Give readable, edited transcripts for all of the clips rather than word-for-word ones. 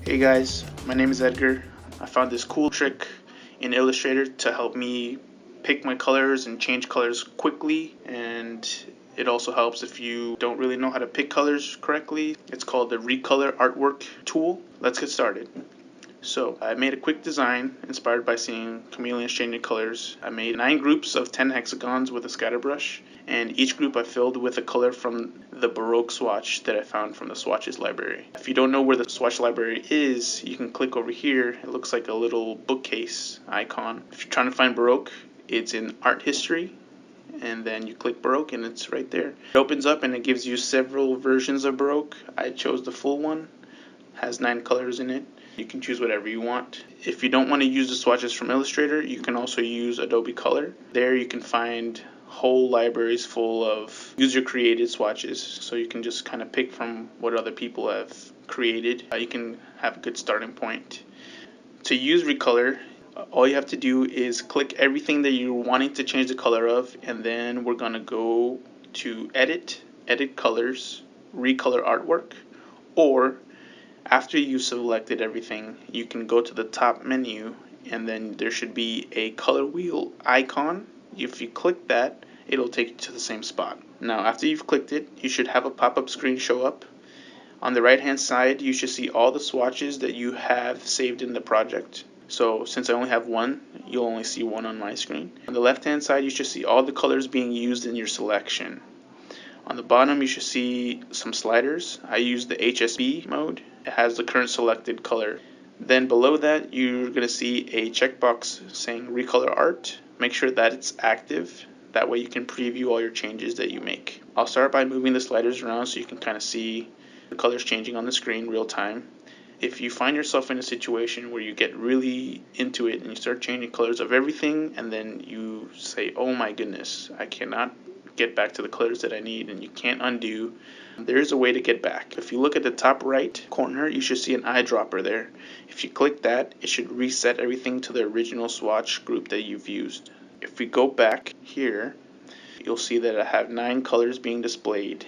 Hey guys, my name is Edgar. I found this cool trick in Illustrator to help me pick my colors and change colors quickly, and it also helps if you don't really know how to pick colors correctly. It's called the Recolor Artwork tool. Let's get started. So I made a quick design inspired by seeing chameleons changing colors. I made 9 groups of 10 hexagons with a scatter brush, and each group I filled with a color from the Baroque swatch that I found from the swatches library. If you don't know where the swatch library is, you can click over here. It looks like a little bookcase icon. If you're trying to find Baroque, it's in art history, and then you click Baroque and it's right there. It opens up and it gives you several versions of Baroque. I chose the full one. It has 9 colors in it. You can choose whatever you want. If you don't want to use the swatches from Illustrator, you can also use Adobe Color. There you can find whole libraries full of user-created swatches, so you can just kind of pick from what other people have created. You can have a good starting point. To use Recolor, all you have to do is click everything that you're wanting to change the color of, and then we're going to go to Edit Colors, Recolor Artwork, or after you selected everything, you can go to the top menu and then there should be a color wheel icon. If you click that, it'll take you to the same spot. Now, after you've clicked it, you should have a pop-up screen show up. On the right-hand side, you should see all the swatches that you have saved in the project. So since I only have one, you'll only see one on my screen. On the left-hand side, you should see all the colors being used in your selection. On the bottom, you should see some sliders. I use the HSB mode. It has the current selected color. Then below that, you're going to see a checkbox saying Recolor Art. Make sure that it's active. That way you can preview all your changes that you make. I'll start by moving the sliders around so you can kind of see the colors changing on the screen real time. If you find yourself in a situation where you get really into it and you start changing colors of everything, and then you say, oh my goodness, I cannot get back to the colors that I need, and you can't undo, there is a way to get back. If you look at the top right corner, you should see an eyedropper there. If you click that, it should reset everything to the original swatch group that you've used. If we go back here, you'll see that I have 9 colors being displayed.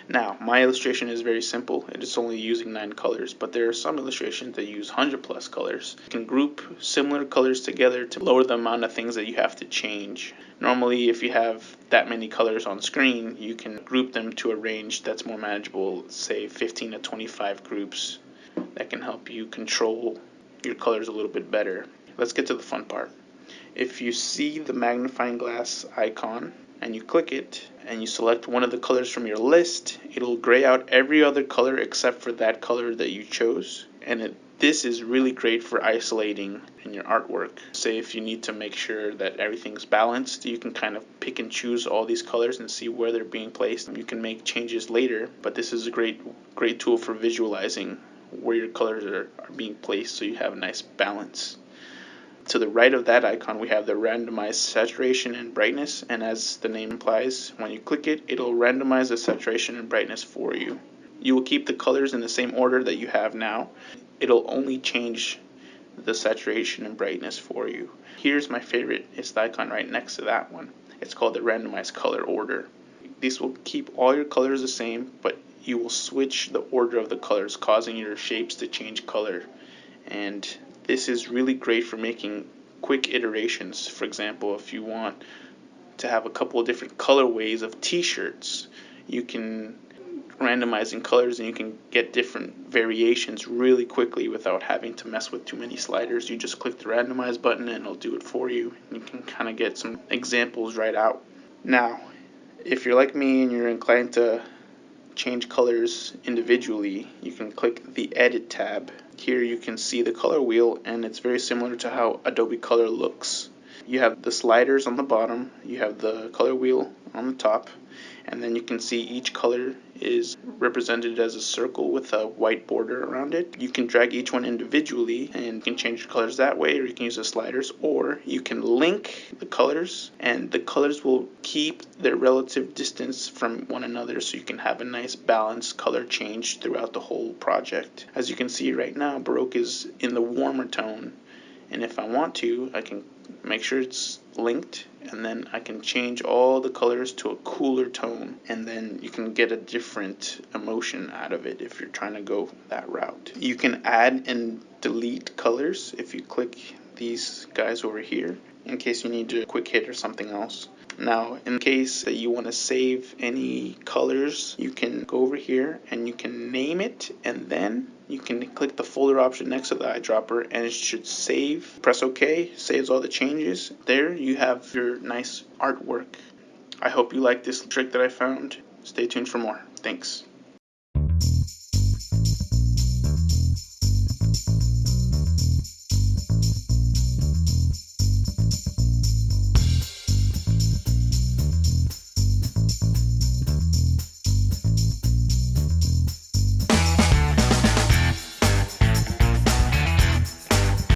Now, my illustration is very simple. It is only using 9 colors, but there are some illustrations that use 100 plus colors. You can group similar colors together to lower the amount of things that you have to change. Normally, if you have that many colors on screen, you can group them to a range that's more manageable, say 15 to 25 groups. That can help you control your colors a little bit better. Let's get to the fun part. If you see the magnifying glass icon and you click it and you select one of the colors from your list, it'll gray out every other color except for that color that you chose. And this is really great for isolating in your artwork. Say if you need to make sure that everything's balanced, you can kind of pick and choose all these colors and see where they're being placed. You can make changes later, but this is a great tool for visualizing where your colors are being placed so you have a nice balance. To the right of that icon, we have the Randomize saturation and brightness, and as the name implies, when you click it, it'll randomize the saturation and brightness for you. You will keep the colors in the same order that you have now. It'll only change the saturation and brightness for you. Here's my favorite. It's the icon right next to that one. It's called the Randomize color order. This will keep all your colors the same, but you will switch the order of the colors, causing your shapes to change color. And this is really great for making quick iterations. For example, if you want to have a couple of different colorways of t-shirts, you can randomize in colors and you can get different variations really quickly without having to mess with too many sliders. You just click the randomize button and it'll do it for you. You can kind of get some examples right out. Now, if you're like me and you're inclined to change colors individually, you can click the Edit tab. Here you can see the color wheel, and it's very similar to how Adobe Color looks. You have the sliders on the bottom, you have the color wheel on the top, and then you can see each color is represented as a circle with a white border around it. You can drag each one individually and you can change the colors that way, or you can use the sliders, or you can link the colors and the colors will keep their relative distance from one another so you can have a nice balanced color change throughout the whole project. As you can see right now, Baroque is in the warmer tone And if I want to, I can make sure it's linked, and then I can change all the colors to a cooler tone, and then you can get a different emotion out of it if you're trying to go that route. You can add and delete colors if you click these guys over here, in case you need to quick hit or something else. Now, in case that you want to save any colors, you can go over here and you can name it, and then you can click the folder option next to the eyedropper, and it should save. Press OK, saves all the changes. There you have your nice artwork. I hope you like this trick that I found. Stay tuned for more. Thanks.